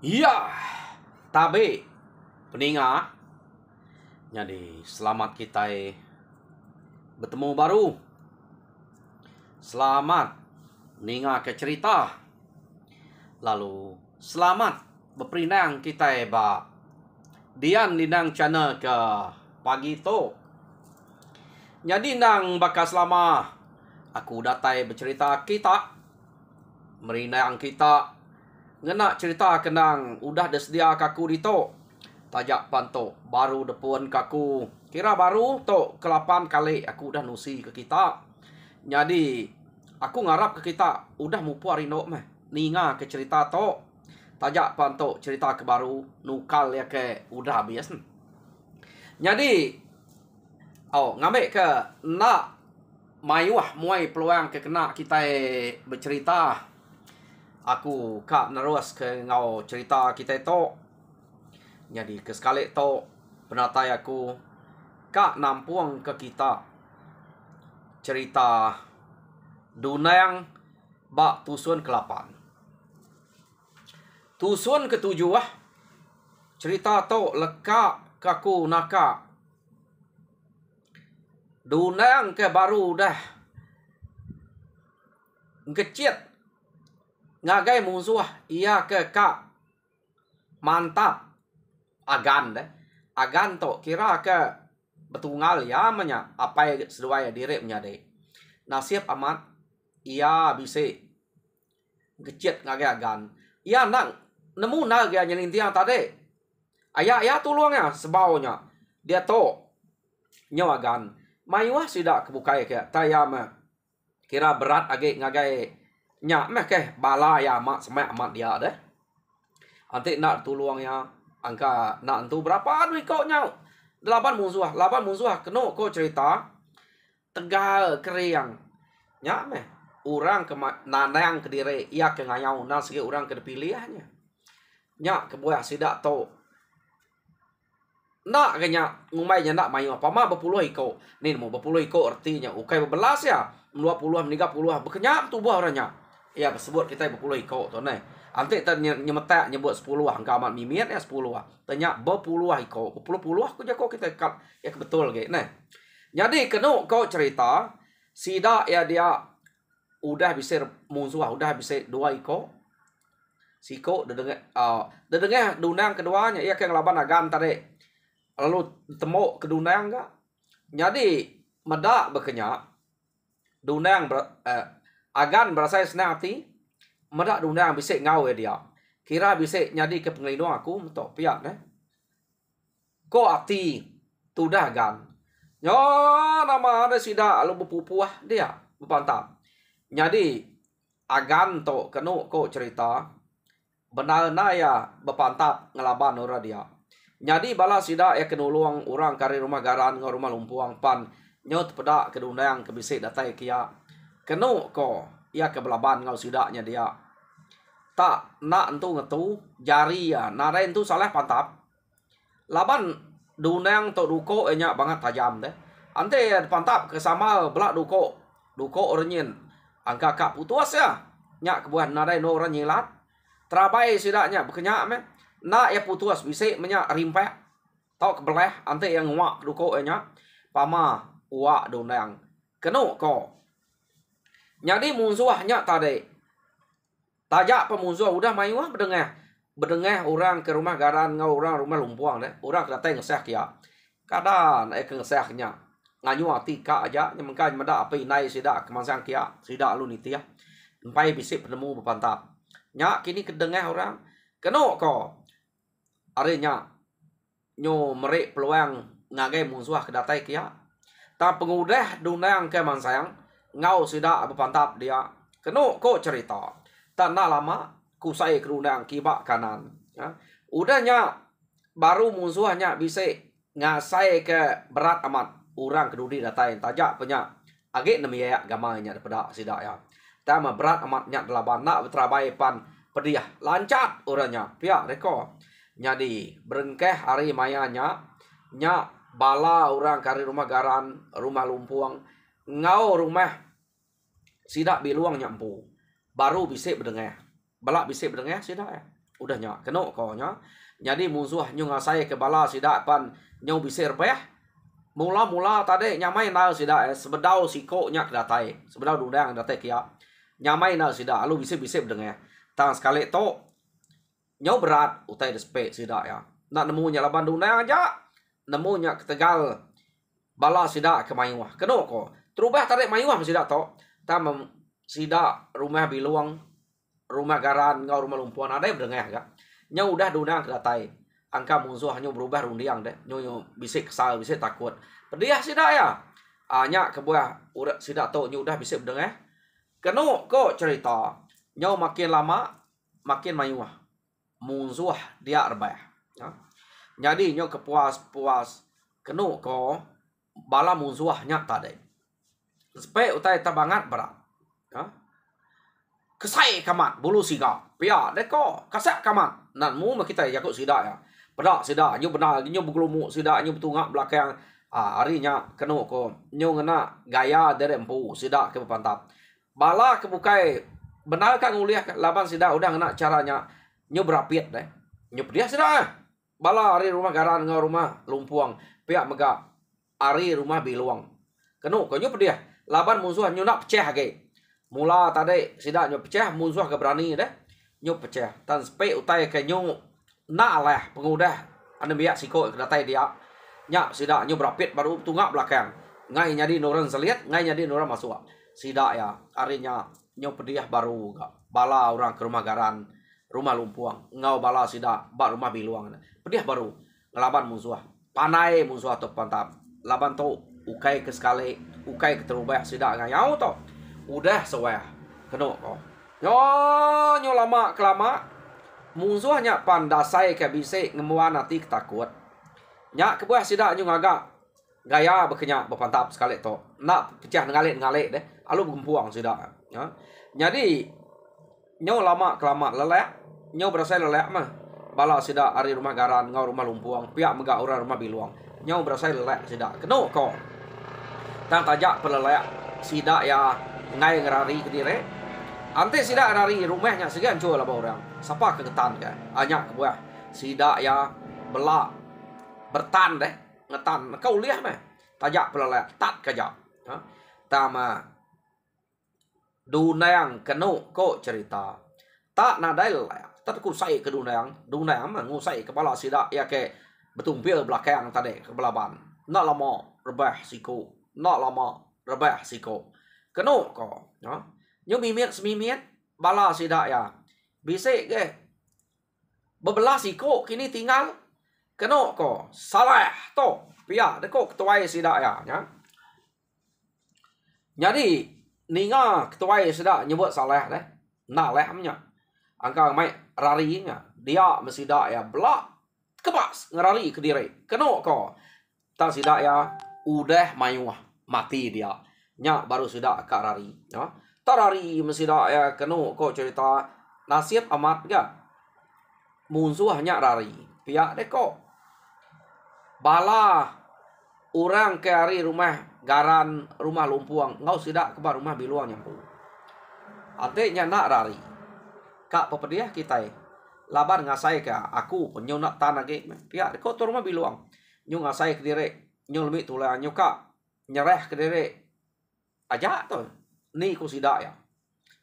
Iya, tabe peninga. Jadi selamat kita bertemu baru. Selamat ninga ke cerita. Lalu selamat berperinang kita ba dian dinang channel ke pagi to. Jadi nang bakas lama aku datai bercerita kita merinang kita ngena cerita kenang udah sedia kaku dito tajak panto baru depuan kaku kira baru to ke-8 kali aku udah nusi ke kita. Jadi aku ngarap ke kita udah mupu arino meh ninga ke cerita to tajak panto cerita ke baru nukal ya ke udah habis. Jadi ngambil ke nak mayuah muai peluang ke kena kita bercerita. Aku kak nerus ke ngau cerita kita itu. Jadi ke sekali to penatai aku kak nampuang ke kita cerita Dunang bak tusun ke-8. Tusun ke-7 cerita to leka kaku naka Dunang ke baru dah ngecit ngagai musuh ia ke kak mantap agan deh. Agan to kira ke betungal ya menya apa yang sesuai diri menyade nasib amat ia bisa ngecit ngagai agan ia nang nemu naga nyelintiang tadi ayah tulungnya sebaunya dia to nyawagan mayuah sudah kebukai ke tayama kira berat age ngagai nyak meh ke bala ya mak semak amat dia deh. Nanti nak tuluangnya angka nak entu berapa duit kau nyau 8 musuh keno kau cerita tegal keriang nyak meh orang ke nanang ke diri ia ke ngayau nas ke orang ke pilihannya nyak ke buah sidak to nak kenya ngumai nak mayu apa mah berpuluh iko nih mau berpuluh iko artinya ukai berbelas ya 20 30 berkenyak tubuh orangnya ya sebut kita berpuluh iko to nih anti nyemetak nyebut 10 angka amat mimiat ya 10 tanya berpuluh iko berpuluh aku jako kita kat ya betul ge nih. Jadi keno kau cerita sida ya dia udah bisa musuh udah bisa 2 iko siko dedengah dunang keduanya ia ke ngelaban agan tadi lalu temu ke dunang enggak jadi medak berkenyak dunang agan berasa senang hati medak dunang bisa ngau ya dia kira bisa nyadi ke pengelindung aku untuk pihak ko hati tu dah agan nyo nama ada sida lalu berpupuah dia berpantap jadi agan to kenu ko cerita benar na ya berpantap ngelaban ora dia. Jadi bala sida ya kenuluang orang kari rumah garan ngau rumah lumpuang pan nyot peda ke dunang ke bisik datai kia kenu ko ia ke belaban ngau sidaknya dia tak nak entu ngetu jari ya nara entu salah pantap laban dunang to duko enya banget tajam deh ante pantap ke sama belak duko orangin angka kak putus ya nyak kebuah nara no orang nyilat terabai sidaknya berkenyak meh nak ya putus bisa menyak rimpek tau kebeleh ante yang ngwak duko enya pama uak dunang kenu ko jadi musuhnya tadi tajak pemusuh udah mayuah bedengah orang ke rumah garan ngau orang rumah lumpuang deh orang kata ngeseh kia kadang ke ngesehnya nganyu tika aja nyemengkai meda apa inai sida kemansang kia sida lu nitia empai bisik penemu berpantap nyak kini kedengah orang keno ko arenya nyo merek peluang ngagai musuh kedatai kia ta pengudah dunang ke mansang ngau sida berpantap dia keno ko cerita tanah lama kusai kerundang kibak kanan ya. Udahnya baru musuhnya bisa ngasai ke berat amat orang kedudi datai tajak penyak agak nemiya gamanya daripada sida ya tama berat amat nyak delaban nak terabai pan pediah lancat orangnya pihak reko jadi berengkeh hari mayanya nyak bala orang kari rumah garan rumah lumpuang ngau rumah sidak biluang nyampu baru bisa berdengah balak bisa berdengah sidak ya Udahnya kena ko nya. Jadi musuh nyu ngasai ke bala sida pan nyu bisir beh. Mula-mula tadi nyamai na sida sebedau siko nya datai. Sebedau dundang datai kia. Nyamai na sida alu bisip-bisip dengar. Tang sekali to nyu berat utai despe sida ya. Nak nemu nya laban dundang aja. Nemu nya ke Tegal bala sida ke Mayuah. Kena ko. Terubah tarik Mayuah sida to. Tam sida rumah biluang, rumah garan, ngau rumah lumpuan ada yang berdengar gak? Nya udah dundang ke datai. Angka musuh hanya berubah rundiang deh. Nyo bisik kesal, bisik takut. Pediah sida ya. Nya kebuah udah sida to nyo udah bisik berdengar. Kena ko cerita. Nyo makin lama makin Mayuah. Musuh dia rebah. Ya. Jadi nyo kepuas-puas. Kena ko bala musuhnya tadi. Supaya utai tabangat berat. Ya. Kesai kamat bulu siga. Pia deko kasak kamat. Nan mu kita yakut sida ya. Pedak sida nyu benar nyu bergelumuk sida nyu betungak belakang. Harinya kena ko nyu ngena gaya dari empu sida ke pantap. Bala kebukai benar kan nguliah laban sida udah ngena caranya nyu berapit deh. Nyu dia sida. Bala hari rumah garan ngau rumah lumpuang. Pia mega hari rumah biluang. Kena ko nyu dia. Laban musuh nyu nak pecah ke. Mula tadi sida nyu pecah musuh ke berani deh. Nyu pecah. Tan spe utai ke nyu nak lah pengudah ane biak siko ke datai dia. Nya sida nyu berapit baru tungak belakang. Ngai nyadi noran seliat, ngai nyadi noran masuk. Sida ya arinya nyu pediah baru gak. Bala orang ke rumah garan, rumah lumpuang. Ngau bala sida bak rumah biluang. Pediah baru ngelaban musuh. Panai musuh atau pantap. Laban tu ukai ke sekali, ukai ke terubah sida ngayau to. Udah sewah. Kena ko. Nyo lama kelama musuhnya pandasai ke bisik ngemuan hati ketakut. Nya kebuah sida nyu ngagak gaya berkenyak berpantap sekali to. Nak pecah ngalik deh. Alu bergempuang sida. Ya. Jadi nyo lama kelama lelek, nyo berasa lelek mah. Bala sida ari rumah garan ngau rumah lumpuang, pihak megak orang rumah biluang. Nyo berasa lelek sida. Kena ko. Tang tajak pelelek sida ya ngai ngerari ke dire. Ante sida ngerari rumahnya segan cua lah orang. Siapa kegetan ke? Anyak ke buah. Sida ya belak bertan deh. Ngetan. Kau lihat mah. Tajak pelelek. Tat kajak. Tama dunayang kenu ko cerita. Tak nadai lelek. Tak kusai ke dunayang. Dunayang mah ngusai kepala sida ya ke betumpil belakang tadi ke belaban. Nak lama rebah siku. Nak lama rebah siko. Kena ko. Ya. Nyu mimit semimit. Bala sida ya. Bisik ke. Bebelah siko kini tinggal. Kena ko. Salah to. Pia. Deko ketuai sida ya. Ya. Jadi. Ninga ketuai sida nyebut salah deh. Nak lehmnya. Angka mai rarinya. Dia mesida ya. Belak. Kebas. Ngerari ke diri. Kena ko. Tak sida ya. Udah Mayuah mati dia. Nya baru sudah kak rari. Ya. Tarari mesida ya kenu ko cerita nasib amat gak. Musuh hanya rari. Pihak deko. Bala orang ke hari rumah garan rumah lumpuang. Ngau sudah ke rumah biluang nyampu. Adiknya nak rari. Kak pepediah kita. Laban ngasai ke aku penyu nak tanah ke. Pihak deko tu rumah biluang. Nyu ngasai ke diri. Nyu lebih tulah nyu kak nyerah ke diri aja tu ni ku sida ya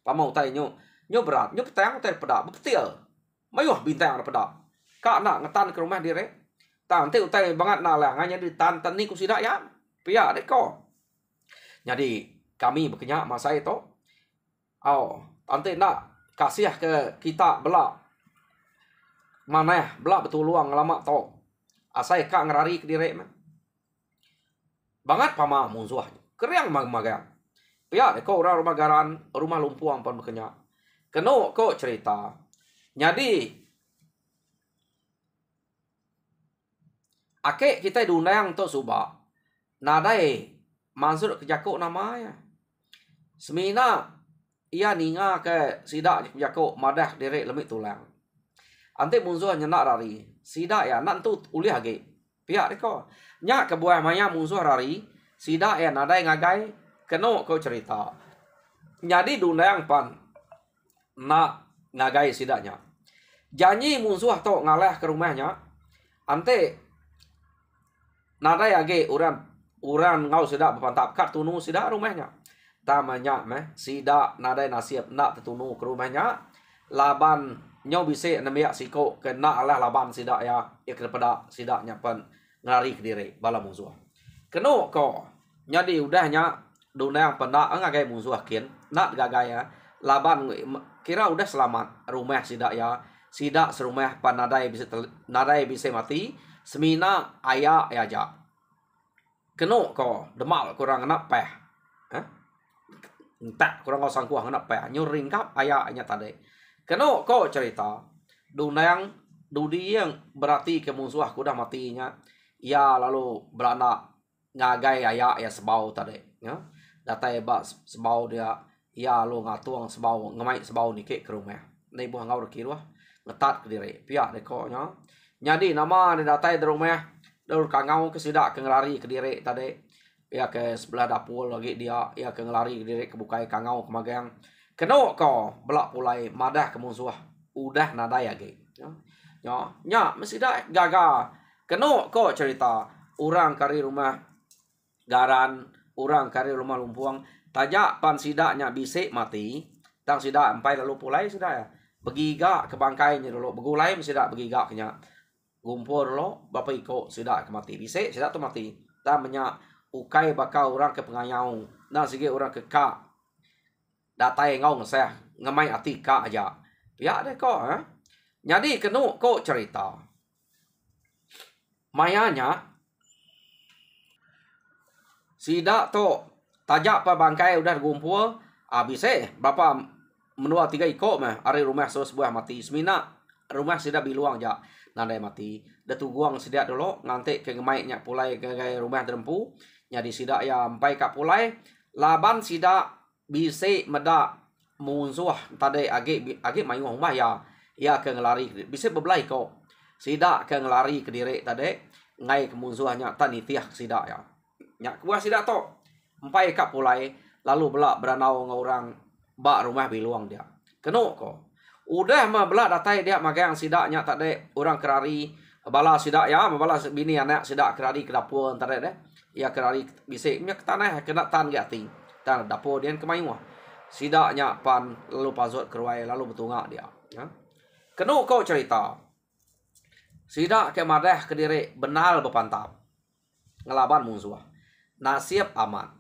pamau tai nyu berat nyu petang tai pedak betil Mayuah bintang ada pedak kak nak ngetan ke rumah diri tang te utai banget nak lah nganya di tan ni ku sida ya pia deko. Jadi kami berkenyak masa itu tante nak kasih ke kita belak mana belak betul luang lama to asai kak ngerari ke diri mah banget pama musuh keriang magang pihak deko orang rumah garan rumah lumpuang pun berkenyak kena ko cerita jadi ake kita diundang to subak nadai mansur ke jakuk namanya semina ia ninga ke sida jakuk madah derek lemik tulang ante musuh nyenak rari sida ya nak tu ulih age pihak deko nya ke buah maya musuh rari sida ya nadai ngagai kena ko cerita jadi dundang pan nak ngagai sidanya Janji musuh to ngalah ke rumahnya. Ante nadai age uran ngau sida bepantap kat tunu sida rumahnya. Tamanya meh sida nadai nasib nak tetunu ke rumahnya. Laban nyo bise namia siko kena alah laban sida ya kepada sida nyapan ngelari ke diri bala musuh. Keno ko nyadi udahnya dunia penda ngagai musuh kin nak gagaya laban kira udah selamat rumah sida ya sida serumah pan nadai bisa mati semina aya aja keno ko demal kurang nak peh tak kurang kau sangkuah nak peh nyuring kap aya nya tadi keno ko cerita dunang dudi yang berarti ke musuh aku dah matinya ya lalu beranak ngagai aya ya sebau tadi ya datai ba sebau dia ya lo ngatuang sebau ngemai sebau nike ke rumah nei buah ngau kiruah ngetat ke diri pihak deko nya nyadi nama di datai di rumah dur kangau ke sidak ke ngelari ke diri tadi ya ke sebelah dapur lagi dia ya ke ngelari ke diri ke bukai kangau ke magang keno ko belak pulai madah ke musuh udah nadai lagi nya mesti dah gagal keno ko cerita orang kari rumah garan orang kari rumah lumpuang tajak pan sidaknya bisik mati tang sidak empai lalu pulai sudah ya begiga ke bangkainya dulu begulai sidak begiga kenya gumpur lo bapak iko sidak ke mati bisik sidak tu mati tamanya ukai bakal orang ke pengayau nah sige orang ke ka datai ngau ngeseh ngemai ati ka aja ya deh kok jadi kenu kok cerita mayanya sidak to tajak pa bangkai udah gumpul abise bapak menua 3 iko mah ari rumah sebuah mati semina rumah sida biluang ja nandai mati da tuguang sida dulu nganti ke ngemai nya pulai ke rumah derempu nya di sida ya ampai ka pulai laban sida bise meda musuh tadi age mayu rumah ya ke ngelari bise beblai ko sida ke ngelari ke diri tadi ngai ke musuhnya tanitiah sida ya nya kuah sida to ampai ka pulai lalu belak beranau ngorang ba rumah biluang dia keno ko udah mah belak datai dia magang sidaknya tak de orang kerari bala sidak ya bala bini anak sidak kerari ke dapur tade deh ya kerari bisiknya ke tanah kena tan gati tan dapur dia kemayu sidaknya pan lalu pazot keruai lalu betungak dia ya keno ko cerita sidak ke madah ke diri benal bepantap ngelaban musuh nasib aman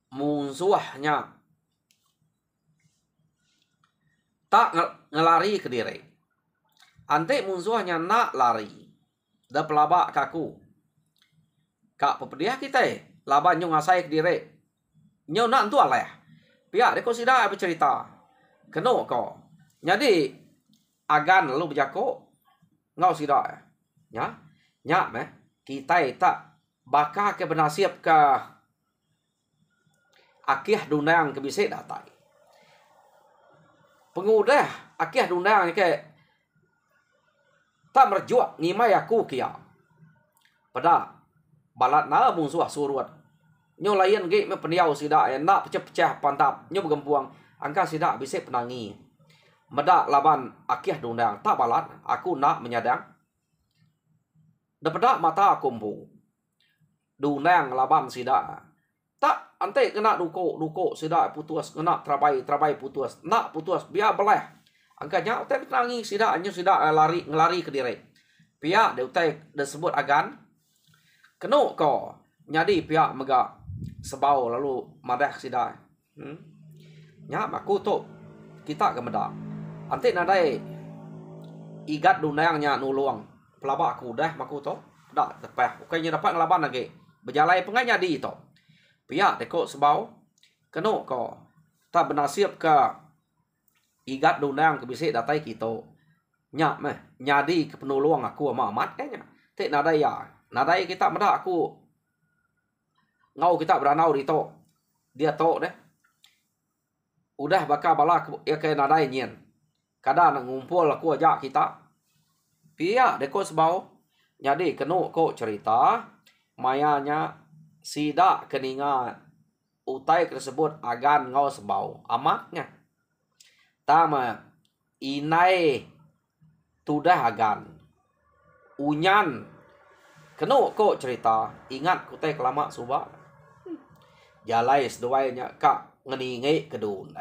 musuhnya tak ngelari ke diri ante musuhnya nak lari da pelabak kaku kak pepediah kita laban nyo ngasai ke diri nyo nak tu aleh pihak deko sida bercerita keno ko jadi agan lalu berjako ngau sida ya nya meh kita tak bakal ke benasib ke akih dunang ke bisik datai pengudah akih dunang ke tak merjuak ngimai aku kia pada balat na musuh suruat nyo lain ge me peniau sida nak pecah-pecah pantap nyo begempuang angka sida bisik penangi meda laban akih dunang tak balat aku nak menyadang daripada mata kumpu dunang laban sida tak ante kena duko sida putus kena trabai putus nak putus biar beleh angkanya utai tenangi sida anyo sida ngelari ke diri pihak de utai disebut agan keno ko nyadi pihak mega sebau lalu madah sida nya maku to kita ke meda ante nadai igat dunangnya nuluang pelabak aku dah maku to dak tepeh ukainya dapat ngelaban lagi berjalai penganya di to pihak deko sebau keno ko tak benasib ke igat dunang ke bisik datai kita nya meh nyadi ke penolong aku sama amat nya te nadai ya nadai kita meda aku ngau kita beranau di to dia to deh udah bakal bala ya ke nadai nyen kada nak ngumpul aku aja kita pihak deko sebau nyadi keno ko cerita mayanya sida keninga utai tersebut agan ngau sebau amatnya tama inai tudah agan. Unyan. Keno ko cerita. Ingat kutai kelama subak. Jalai seduainya kak ngeningai kedun.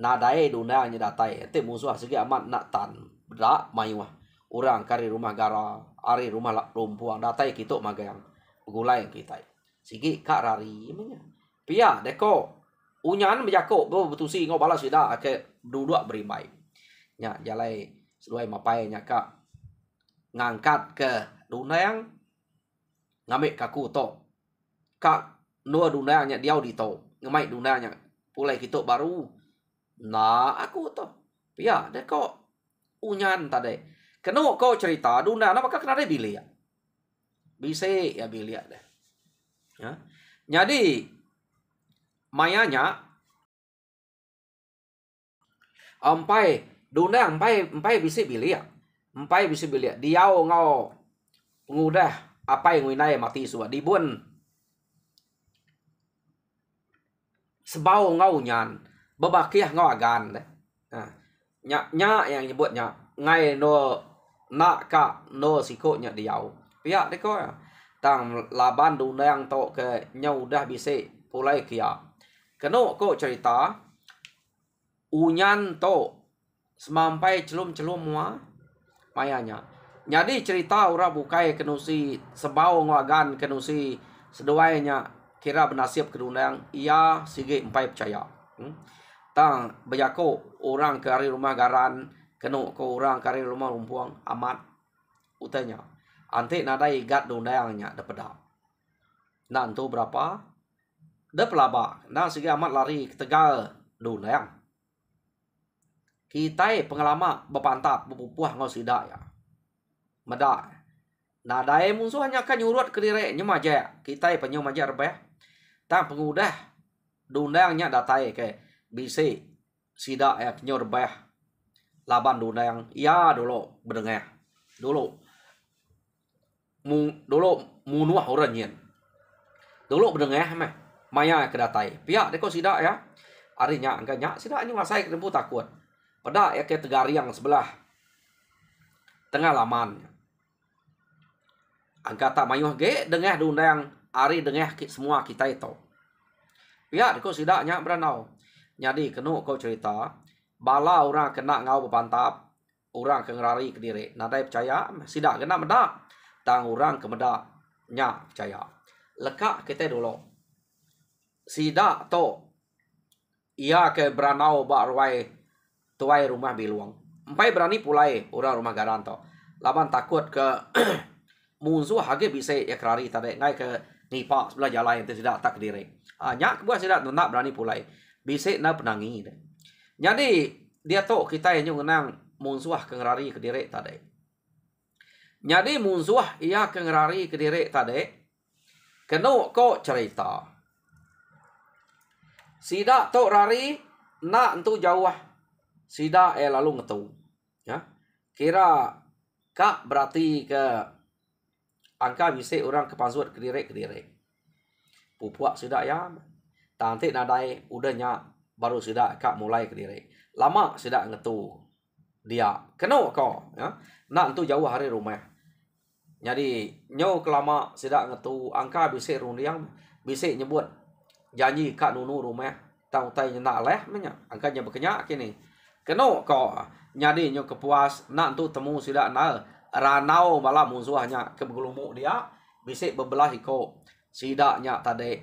Nadai dunanya datai. Ente musuh segi amat nak tan. Bedak mayuah. Orang kari rumah gara. Ari rumah lumpuang. Datai kitok magayang. Gulai kita. Sigi kak rari. Pia deko. Unyan berjakok. Betusi ngau balas sudah. Ke duduk berimbai. Nya jalai seduai mapai nya kak. Ngangkat ke dunayang. Ngamik kaku to. Kak nua dunayangnya diau di to. Ngamai dunayangnya. Pulai kitok baru. Nah aku to. Pia deko. Unyan tadi. Kena kau cerita duna apa kena ada bilik ya. Bisa ya bilik deh. Ya. Jadi mayanya ampai duna ampai bisa bilik ya. Ampai bisa bilik. Diau ngau pengudah apa yang winai mati suah dibun. Sebau ngau nyan. Bebakiah ngau agan deh. Nah, nya yang nyebutnya ngai no nak ka no sikotnya diau. Pihak deko ya. Tang laban dunang to ke nyau dah bisa pulai kia. Keno ko cerita unyan to semampai celum-celum mua mayanya. Jadi cerita ora bukai kenusi sebau ngagan kenusi seduainya kira benasib kedunang ia sige empai percaya. Tang bejako orang ke hari rumah garan keno ko orang kari rumah lumpuang amat utanya. Ante nadai gat dundayangnya dapeda. Nah itu berapa? Dapelaba. Nah segi amat lari ke Tegal dundayang. Kita pengalama bepantap bepupuah ngau sidak ya. Meda. Nadai musuhnya kan nyurut ke diri nyemaja. Kita penyu maja rebeh. Tang pengudah dundayangnya datai ke bisi sidak ya nyor rebeh. Laban dunayang ya dulu berdengar dulu munuah orang nyen dulu berdengar meh maya kedatai pihak deko sidak ya arinya angkanya sidak ini masai kedempu takut pada ya ke tegariang sebelah tengah laman angka tak mayuh ge dengah dunayang ari dengah semua kita itu pihak deko sidaknya beranau jadi kenu kau cerita bala orang kena ngau bepantap orang ke ngerari ke diri nadai percaya sidak kena medak tang orang ke medak nya percaya lekak kita dulu sidak to ia ke beranau bak ruai tuai rumah biluang empai berani pulai orang rumah garan to laban takut ke musuh hage bisa ya kerari tadi ngai ke nipak sebelah jalan itu sidak tak ke diri nya buat sidak nak berani pulai bisa na penangi deh. Jadi dia tahu kita yang ngenang munsuah kengerari ke diri tadi. Jadi munsuah ia kengerari ke diri tadi. Keno ko cerita. Sida to rari nak entu jauh. Sida lalu ngetu. Ya. Kira kak berarti ke angka bisa orang kepansuat ke diri. Pupuak sida ya. Tanti nadai udahnya baru sudah kak mulai ke diri. Lama sudah ngetu dia. Keno ko ya. Nak entu jauh hari rumah. Jadi nyo kelama sudah ngetu angka bisa rundiang bisa nyebut janji kak nunu rumah tau tai nyenak leh menya angkanya berkenyak kini. Keno ko nyadi nyo kepuas nak entu temu sudah na ranau malah musuhnya kegelumuk dia bisa bebelah iko sidaknya tadi.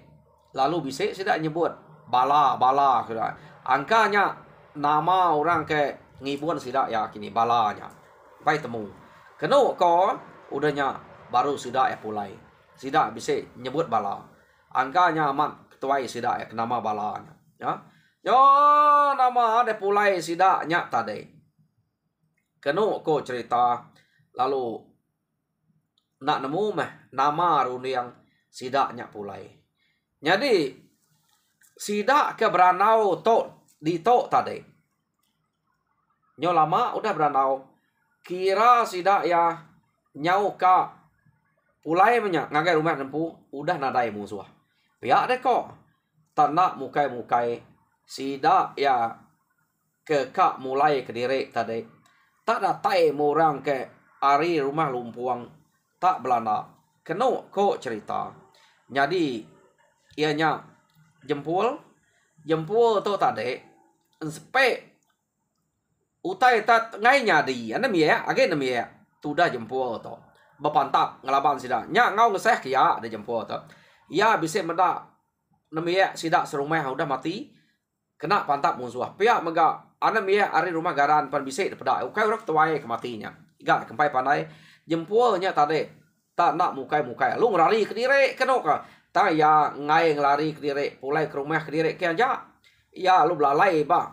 Lalu bisa sudah nyebut bala sudah angkanya nama orang ke ngibun sidak ya kini balanya baik temu keno ko udahnya baru sidak ya pulai sidak bisa nyebut bala angkanya amat ketuai sidak ya nama balanya ya yo nama ada pulai sidaknya tadi keno ko cerita lalu nak nemu meh nama runi yang sidaknya pulai jadi sidak ke beranau to di to tadi. Nyo lama udah beranau. Kira sidak ya nyau ka pulai menyak ngagai rumah nempu udah nadai musuh. Pihak deh kok. Tanak mukai sidak ya ke kak mulai ke diri tadi. tak datai orang ke ari rumah lumpuang tak belanda. Keno ko cerita. Jadi ianya jempol tu tadi sepe utai tat ngai nyadi ana mia age na mia tu dah jempol to bapantap ngelaban sida nya ngau ngeseh kia de jempol to ya bisa meda na mia sida serumah udah mati kena pantap musuh pia mega ana mia ari rumah garan pan bisa pada ukai urak tuai kematinya iga kempai pandai jempolnya tadi tak nak mukai lu ngelari ke dire keno ka ta ya ngai ngelari ke dire pulai ke rumah ke dire ke aja ya lu belalai ba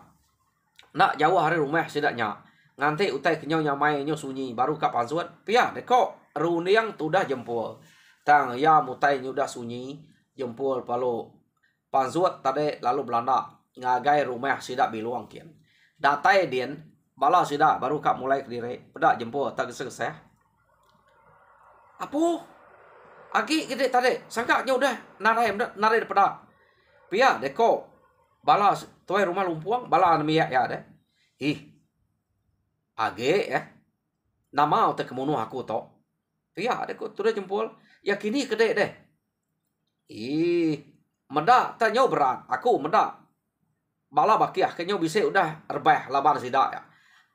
nak jauh hari rumah sidaknya nganti utai kenyau nyamai nyo sunyi baru kap pansuat pia deko runiang tu dah jempol tang ya mutai nyo dah sunyi jempol palu pansuat tade lalu Belanda ngagai rumah sidak biluang kian datai dien bala sidak baru kap mulai ke dire pedak jempol tak geseh apu agi gede tade sangka nyo dah narai pedak pia deko bala tuai rumah lumpuang bala namia ya deh age ya nama otak kemunuh aku to ya deko tu dah jempol ya kini kede deh meda tanyo berat aku meda bala bakiah kenyo bisa udah rebah laban sidak ya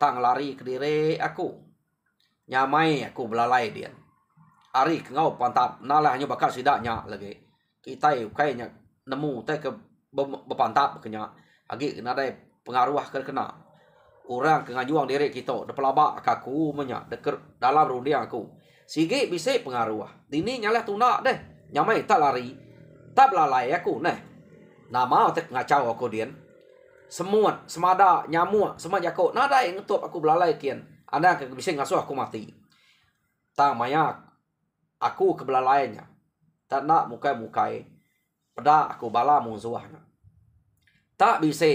tang lari ke dire aku nyamai aku belalai dia ari kengau pantap nalah nyo bakal sidaknya lagi kita kayaknya nemu teh ke bepantap kenya agi kena ada pengaruh kena orang kengajuang diri kita de pelabak aku menya deker dalam rundiang aku sige bisa pengaruh dini nyalah tuna deh nyamai tak lari tak belalai aku nah nama tek ngacau aku dian semut semada nyamuk semua jako nada yang ngetup aku belalai kian anda ke bisa ngasuh aku mati tak maya aku kebelalainya tak nak mukai pada aku bala musuhnya tak bisa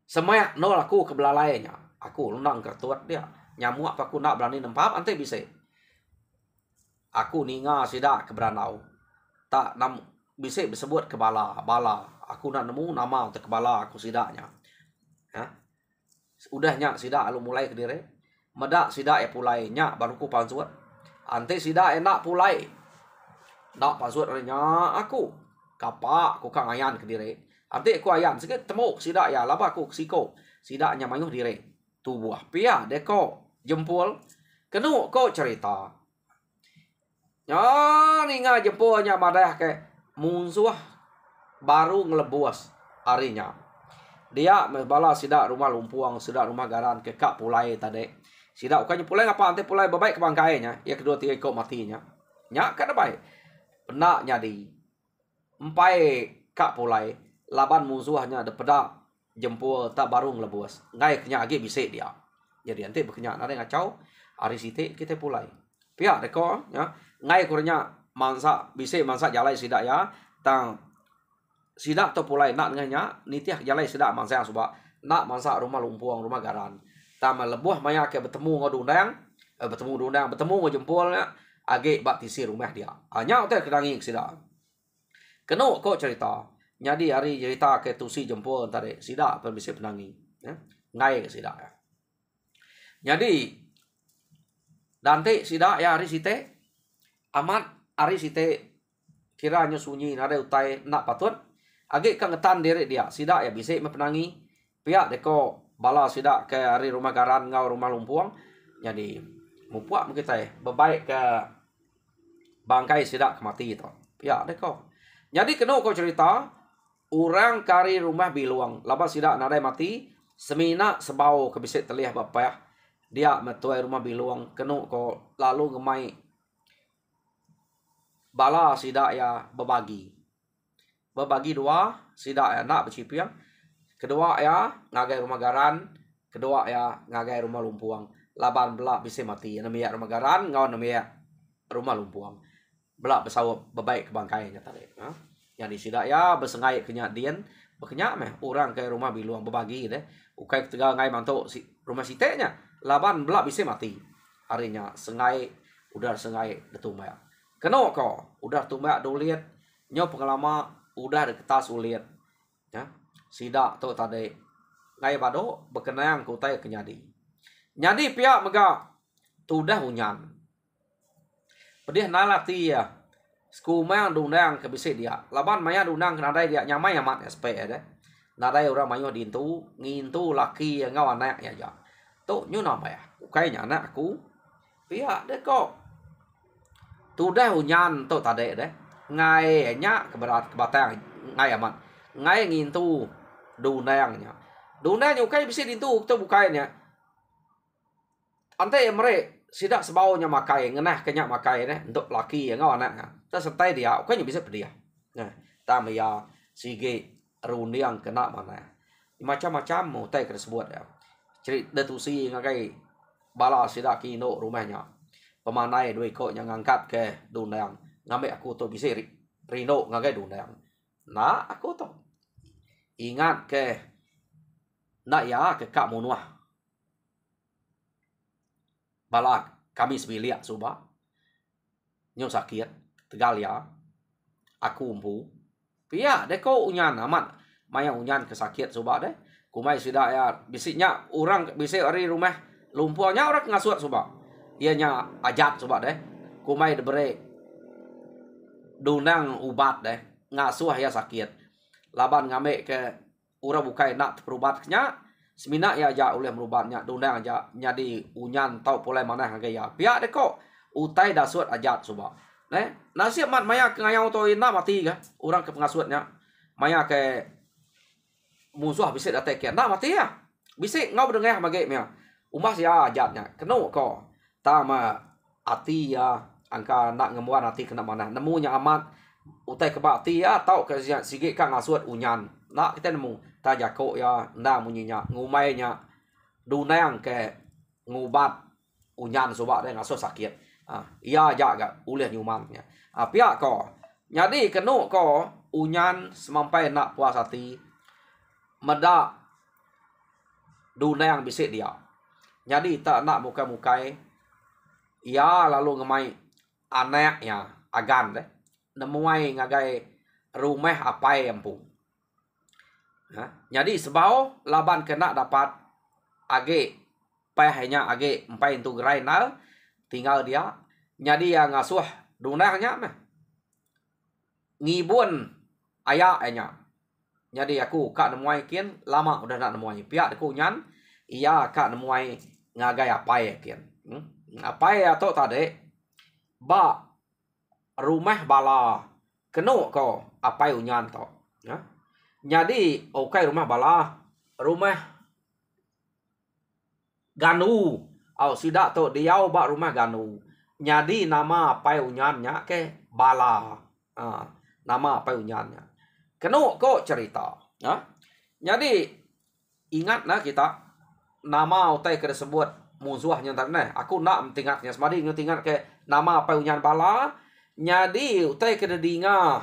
semuanya nol aku kebelalainya aku lunang kertuat dia nyamuk apa aku nak berani nempap ante bisa aku ninga sida keberanau tak nam bisa disebut kebala bala aku nak nemu nama untuk kebala aku sidaknya ya udahnya sida lu mulai ke dire medak sida ya pulai nya baru ku pansuat ante sida enak pulai nak pasut nya aku kapak aku kang ayan ke dire ante aku ayan sikit temu sida ya laba aku siko sidaknya mayuh dire tu buah pia deko jempol kenu ko cerita nya ninga jempolnya madah ke musuh baru ngelebos harinya dia bala sida rumah lumpuang sida rumah garan ke kak pulai tadi sida ukanya pulai ngapa ante pulai babaik ke bangkainya ya kedua tiga kok matinya nya kan baik benak nyadi empai kak pulai laban musuhnya de pedak jempol tak baru ngelebos ngai kenya agi bisa dia jadi nanti bekenya ada ngacau hari site kita pulai pihak deko ya ngai kurnya mansa bisa mansa jalai sidak ya tang sidak to pulai nak nganya nitiah jalai sidak mansa suba nak mansa rumah lumpuang rumah garan tama lebuh maya ke bertemu ngodundang bertemu ngejempolnya age bak tisi rumah dia hanya teh kedangi sida keno kok cerita nyadi hari cerita ke tusi jempol tadi sida apa bisa penangi ya ngai ke sida ya jadi dante sida ya hari site amat hari site kiranya sunyi nade utai nak patut age kangetan diri dia sida ya bisa menangi pihak deko bala sida ke hari rumah garan ngau rumah lumpuang jadi mupuak mungkin teh bebaik ke bangkai sidak mati itu ya deko jadi kena kau cerita orang kari rumah biluang laba sidak nadai mati semina sebau kebisit terlihat bapa dia metuai rumah biluang kena kau lalu ngemai bala sidak ya berbagi dua sidak ya nak bercipiang kedua ya ngagai rumah garan kedua ya ngagai rumah lumpuang laban belak bisa mati namanya rumah garan ngau namanya rumah lumpuang belak besawap bebaik ke bangkainya tadi yang di sida ya besengai kenya dien bekenya meh orang ke rumah biluang berbagi deh ukai tegal ngai mantu si rumah siteknya laban belak bisa mati harinya sengai udah sengai detumaya kena kok udah tumaya duliat nyo pengalaman udah deketas uliat ya sida tu tadi ngai bado bekenang kutai kenyadi Jadi pihak mega tudah unyan. Pedih nalati ya. Skumang dunang ke bisi dia. Laban maya dunang kena dai dia nyamai amat SP deh. Nadai orang mayo dintu ngintu laki yang ngau anak ya ja. Tu nyu nama ya. Kayaknya anak aku. Pihak deh kok. Tudah unyan tu tade deh. Ngai nya kebatang ngai amat. Ngai ngintu dunangnya. Dunang nyukai bisi dintu tu bukainya. Ante mere sidak sebaunya makai ngenah kenyak makai deh untuk laki yang ngau anak. Ta setai dia kayaknya bisa pedia. Nah, ta ya sige runiang kena mana. Macam-macam mau tai tersebut ya. Cerit detusi ngagai bala sidak kino rumahnya. Pemanai dua kok yang ngangkat ke dunang. Ngambil aku tu bisa rino ngagai dunang. Nah, aku tu ingat ke nak ya ke kak munuah. Bala kami sebilik suba. Nyo sakit tegal ya. Aku umpu. Pia deko unyan amat. Maya unyan kesakit suba deh. Kumai sudah ya bisiknya orang bisik dari rumah lumpuhnya orang ngasuat suba. Ianya ajat suba deh. Kumai diberi dunang ubat deh. Ngasuh ya sakit. Laban ngame ke orang bukai nak perubatnya. Semina ya aja oleh merubatnya dunang aja nyadi unyan tau pulai mana gaya. Pia deko utai dasuat ajat suba. Nasib mat maya ngayau to ina mati ka. Orang ke pengasuatnya. Maya ke musuh bisik datai ke. Nak mati ya. Bisik ngau berdengah mage mea. Umas ya ajatnya. Keno ko. Tama ati ya. Angka nak ngemuan ati kena mana. Nemunya amat. Utai kebak ati ya. Tau ke sige ka ngasuat unyan. Nak kita nemu. Ta jako ya. Nda munyinya. Ngumainya. Dunang ke ngubat unyan sobat deh ngasuh sakit. Ia jaga oleh nyumannya. Pihak ko. Jadi kenu ko unyan semampai nak puas hati. Meda dunang bisik dia. Jadi tak nak muka-mukai. Ia lalu ngemai anaknya agan deh. Nemuai ngagai rumah apa yang pun. Jadi sebau laban kena dapat age hanya age empai itu gerai nal tinggal dia. Jadi yang ngasuh dunangnya mah. Ngibun ayahnya. Jadi aku kak nemuai kian lama udah nak nemuai. Pihak aku nyan iya kak nemuai ngagai apa ya kian. Apa ya tu tadi ba rumah bala kenu ko apa unyan to. Jadi okay rumah bala rumah ganu. Sidak tu dia ba rumah ganu. Jadi nama apa unyannya ke bala. Nama apa unyannya. Kenu kok cerita. Jadi ingat nah kita nama utai ke sebut musuhnya tadi. Aku nak mentinggatnya semadi ngetingat ke nama apa unyan bala. Jadi utai ke dedinga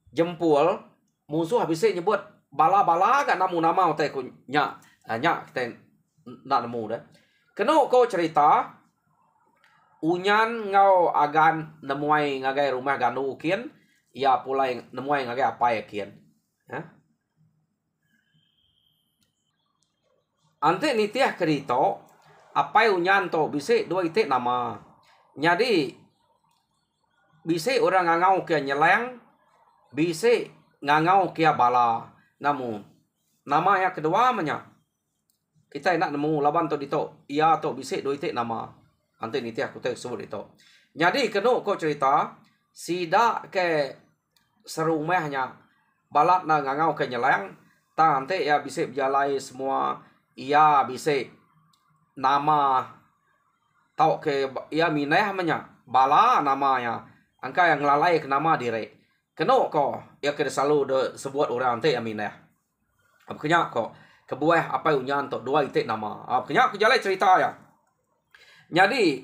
jempul musuh habis nyebut bala-bala kan nama utai ku nya. Nya kita nak nemu dah. Kenu kok cerita unyan ngau agan nemuai ngagai rumah ganu kian. Ya pulai nemuai ngagai apa ya kian. Ante nitiah kerito apa unyan to bisik dua itik nama. Jadi bisik orang ngangau kia nyeleng. Bisik ngangau kia bala. Namun nama yang kedua menya. Kita nak nemu laban to dito. Ia to bisik dua itik nama. Ante nitiah aku sebut itu. Jadi kenu kau cerita sidak ke serumahnya balat na ngangau ke nyeleng. Ta ante ya bisik berjalai semua. Ia bisik nama tau ke ia mineh menya bala namanya. Angka yang lalai ke nama diri. Kenu kau ia kena selalu de sebut orang ante ya mineh. Apaknya kau kebuah apa unyan to dua itik nama. Apaknya aku jalai cerita ya. Jadi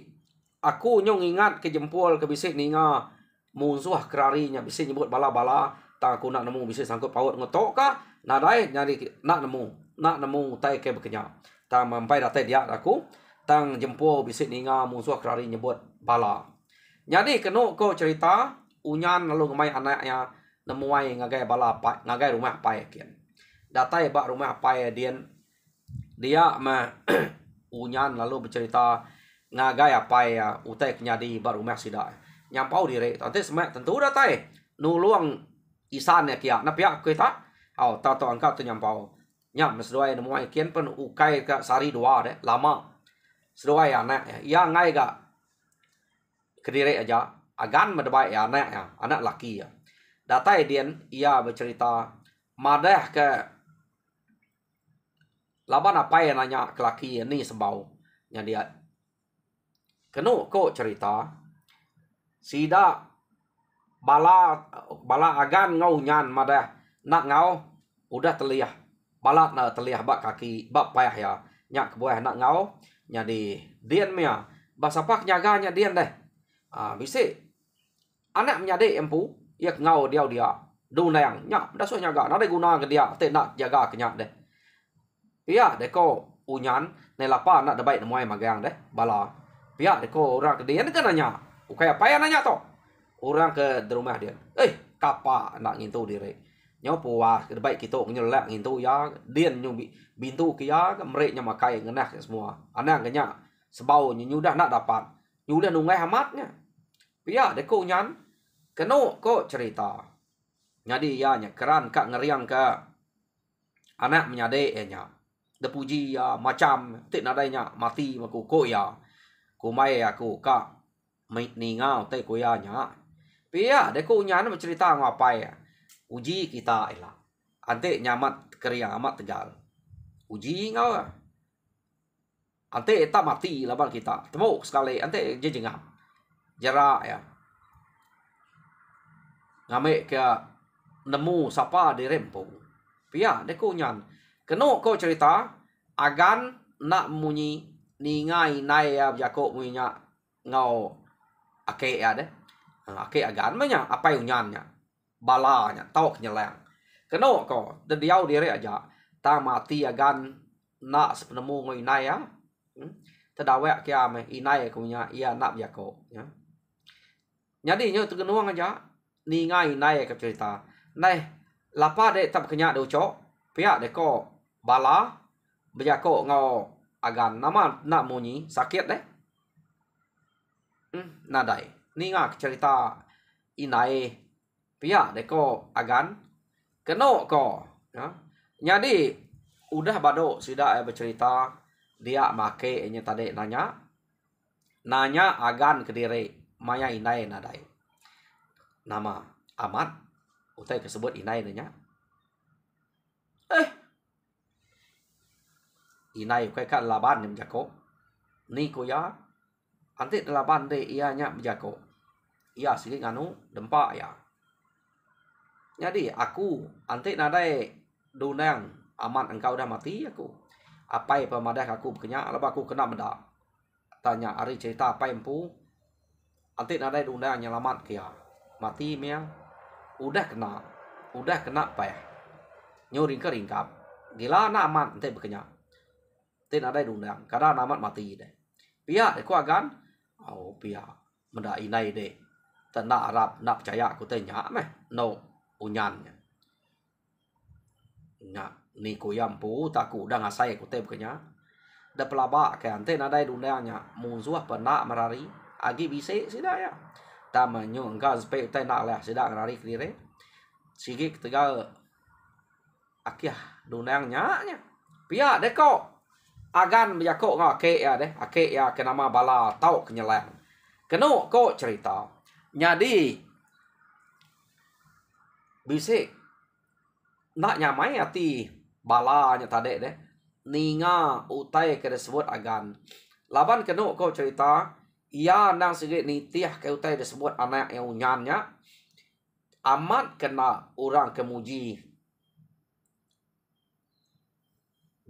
aku nyong ingat ke jempol ke bisik ninga musuh kerarinya bisik nyebut bala-bala. Tak aku nak nemu bisik sangkut paut ngotok kah? Nadai nyari nak nemu tai ke bekenya. Tang mampai datai dia aku tang jempol bisik ninga musuh kerari nyebut bala. Jadi kenu ko cerita unyan lalu ngemai anaknya nemuai ngagai bala ngagai rumah apa kian. Datai bak rumah apa dia mah Unyan lalu bercerita ngagai apa ya utai kenyadi baru rumah sida nyampau dire tante semak tentu dah tai nuluang isan ya kia na pihak kita tato angka tu nyampau nyam sesuai nemu kian pen ukai ka sari dua deh lama sesuai anak ya ngai ga kediri aja agan medebai ya anak laki ya datai dian ia bercerita madah ke laban apa yang nanya ke laki ini sebau nya dia kenu ko cerita sida bala agan ngau nyan madah nak ngau udah terliah balat na terliah bak kaki bak payah ya nyak kebuah nak ngau jadi dian mia basapak nyaganya dian deh bisi anak menyade empu yak ngau dia dunang nyak dah so nyaga na de guna ke dia te nak jaga kenyak deh pia de ko unyan ne lapa nak de baik moy magang deh bala pia de ko orang ke dia kan nanya ukai apa ya nanya to orang ke rumah dia kapa nak ngintu dire nyo puas ke baik kita nyelak ngintu ya dian nyu bintu kia merek nya makai ngenah semua anak kenya sebau nyudah nak dapat nyudah nungai hamatnya pia de ko nyan keno ko cerita jadi ya nya keran kak ngeriang ke anak menyade nya de puji ya macam tik nadainya mati maku ko ya ku mai aku ka ni ngau te ko ya nya pia de ko nyan bercerita ngapai ya uji kita elah ante nyamat keriang amat tegal uji ngau ante tak mati laban kita temu sekali ante je jengam jarak ya ngame ke nemu sapa di rempo pia de ko nyan keno ko cerita agan nak munyi ni ngai nai ya jako munya ngau ake ya de ake agan manya apa unyannya balanya tau kenyelang keno ko de diau dire aja ta mati agan nak sepenemu ngoi nai ya tadawe kia me inai kunya ia nak jako ya jadi nyo tu kenuang aja ni ngai nai ke cerita nai lapa de tab kenya do cok pihak de ko bala bejako ngau agan nama nak munyi sakit deh nadai ni ngak cerita inai pihak de ko agan keno ko ya jadi udah bado sida bercerita dia make nya tadi nanya agan kediri maya inai nadai nama amat utai kesebut inai nanya inai kai kan laban yang jako ni ko ya ante laban de ia nya jako ia sini nganu dempa ya jadi aku ante nadai dunang aman engkau dah mati aku apa pemadah aku kenya laba aku kena meda tanya ari cerita apa empu ante nadai dunang nyelamat kia mati mia udah kena apa ya nyuring ke ringkap gila na aman ante bekenya tin ada dunang kada namat mati deh pihak de ko agan pihak menda inai de tanda arab nak percaya aku tanya meh no unyan nya ni ko yampu taku udah ngasai aku te bekenya da pelaba ke ante nada dunangnya munzuah pena marari agi bise sida ya tamanyo engkas pe te nak lah sida marari kire sigik tegal akyah dunangnya pihak de ko agan bejako ngake ya deh ake ya ke nama bala tau kenyelang keno ko cerita nyadi bisik nak nyamai ati bala nya tade deh ninga utai ke disebut agan laban keno ko cerita ia nang sige nitiah ke utai disebut anak yang unyannya amat kena orang kemuji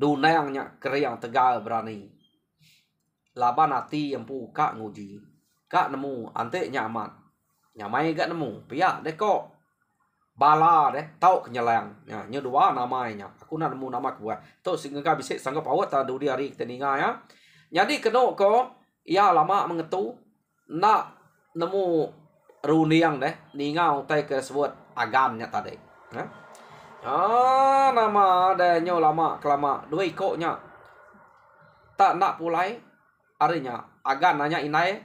dunangnya keriang tegal berani laban hati yang puka nguji kak nemu ante nyaman nyamai gak nemu pihak deh kok bala deh tau kenyelang ya nya dua namanya aku nak nemu nama kuat tu sehingga bisa sanggup awat tadu di hari teninga ya jadi keno ko ia lama mengetu nak nemu runiang deh ninga utai ke sebut agamnya tadi ya nama ada nyo lama kelama dua ikoknya tak nak pulai artinya agan nanya inai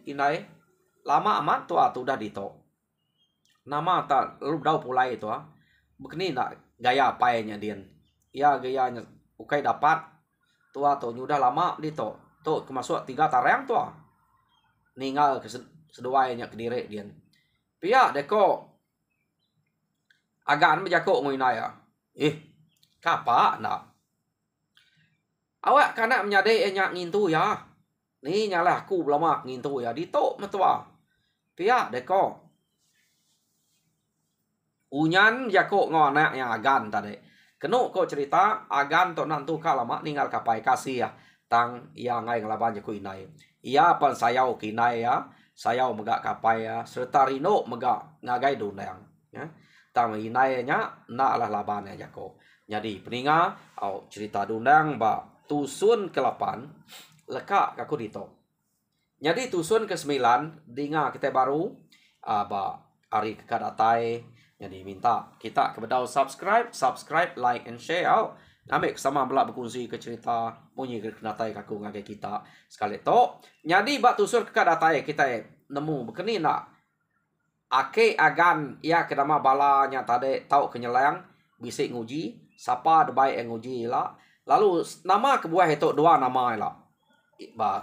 inai lama amat tu dah dito nama tak lu dau pulai tu begini nak gaya painya dian ya gayanya ukai dapat tua tu nyudah lama dito tu kemasuk 3 tarang tu ninggal ke seduainya ke diri dian pia deko agan berjakok ngoinai kapa nak awak kana menyadai nyak ngintu ya ni nyalah aku belama ngintu ya dito metua pia deko unyan jako ngona yang agan tadi kenu ko cerita agan to nantu kalama ninggal kapai kasih ya tang ia ngai ngelaban jako inai ia pan sayau kinai ya sayau megak kapai ya serta rino megak ngagai dunang ya tang inai nya na lah laban ya jako jadi peninga au cerita dundang ba tusun ke-8 leka kaku dito jadi tusun ke-9 dinga kita baru ba hari kekadatai jadi minta kita kepada subscribe, like and share out. Ambil sama belak berkongsi ke cerita bunyi kekadatai kaku ngagai kita sekali to. Jadi bak tusun kekadatai kita nemu bekeni nak ake agan ia kedama balanya tadi tau kenyelang bisik nguji siapa debai nguji lah. Lalu nama kebuah itu 2 nama lah. Ba